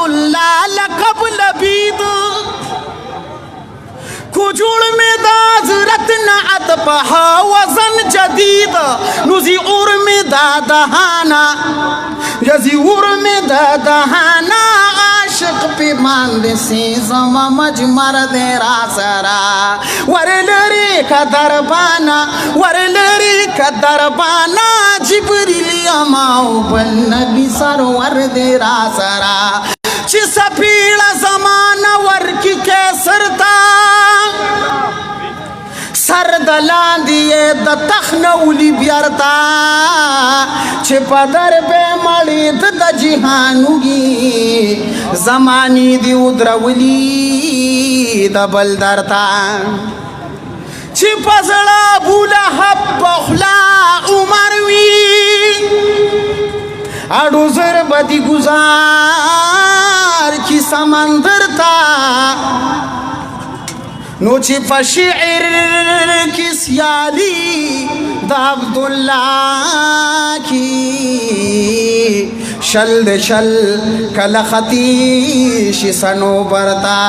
अब्दुल्ला लक़ब लबीद कुजुड़ में दाज़रत नात पहा वज़न जदीद नुज़ी उर में दादहाना यज़ी उर में दादहाना आशिक पे मांदे से ज़मा मजमर दे रासरा वर लरी का दरबाना जिब्रील अमाओ बन नबी सरवर दे रासरा ची सपीड़ा ज़माना वर की कैसरता सरदलान दिए द तखनौली बियरता चे पदर बे मड़ी द जिहानुगी जमानी दी उद्रवली द बलदरता चे पजड़ा बुला हब्बखला उमरवी अडुजर बदी गुजार की समंदरता नोची फशीर की सियाली द अब्दुल्ला की शल कलखती शिसनो बरता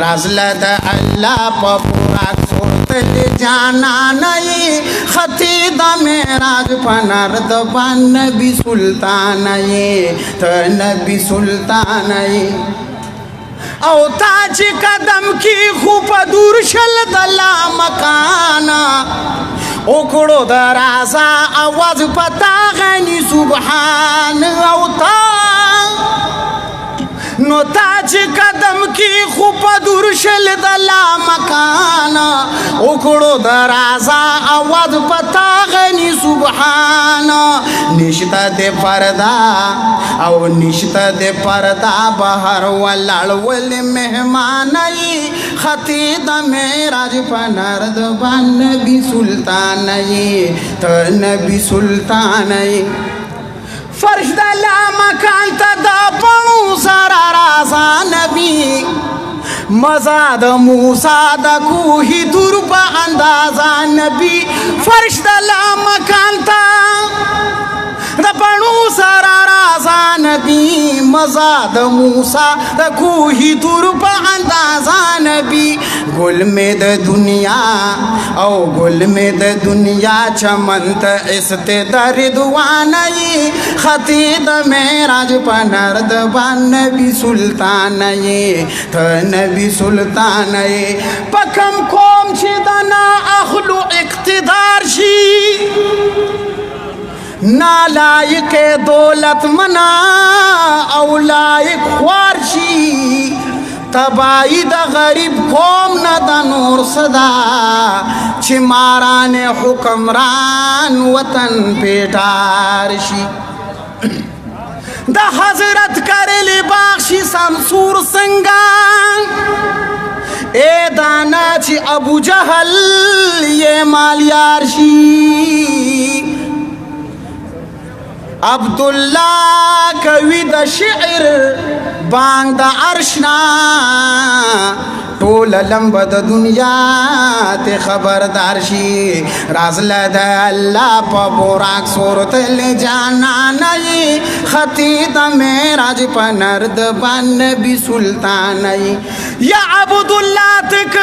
राजलद अल्लाह पपुराक सुरतल जाना नहीं खती द मेराज पनर्द बन नबी सुल्तान ये त नबी सुल्तान ये औ ताज कदम की खूब दूर शल दला मकाना ओकड़ो दराजा आवाज पता गनी सुबहान औता नो ताज कदम की खूब दूर शल दला मकाना ओकड़ो दराजा आवाज पता गनी सुबहान निश्ता दे पर्दा औ निश्ता दे पर्दा बाहर वलाल मेहमान खती द मेराज पनर्द बन नबी सुल्तान त नबी सुल्तान फर्श दला मकान तदा पणु सारा राजा नबी मजाद मूसा द कूही दुर्बा अंदाजा नबी फर्श दला मकान ता द पणु सारा राजा नबी मजाद मूसा द कूही दुर्बा अंदाजा नबी गुल में द दुनिया औ गुल में द दुनिया चमंत इस्ते दरिदवान खती द मेराज पनर्द बन नबी सुल्तान त नबी सुल्तान पकम कोम छिदना अखलु इक्तिदार शी नालायक दौलत मना औलायक ख्वारशी तबाई द गरीब कौम न द नूर सदा छिमारान हुक्मरान वतन पेटारशी द हजरत करेली बाक्षी समसूर संगान ए दाना छि अबू जहल ये मालियारशी अब्दुल्ला कवि द शिर बांग द अर्शना टोल लंबद दुनिया ते खबरदार शी राजला द अल्लाह पबोराक सूरतल जाना नहीं खती द मेराज पनर्द बन नबी सुल्तान या अब्दुल्ला तक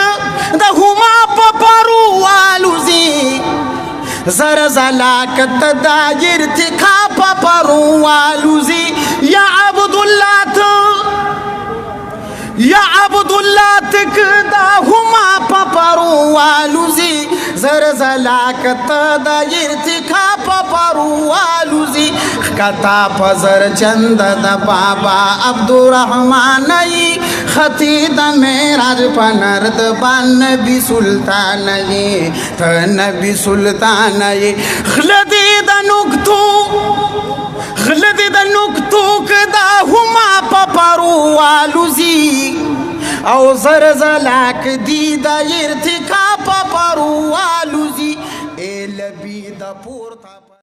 द हुमा पपरू वालुजी जरजला कत दायर तिखा पपरू वालुजी या अब्दुल्ला तक दा हुमा पपरू वालुजी जरजला कत दायर तिखा पपरू वालुजी कता फजर चंद द बाबा अब्दुर्रहमान खती द मेराज पनर्द बन नबी सुल्तान त नबी सुल्तान खलदी द नुक्तू कदा हुमा पपरू वालुजी औ जरजलाक दी द इर्तिका पपरू वालुजी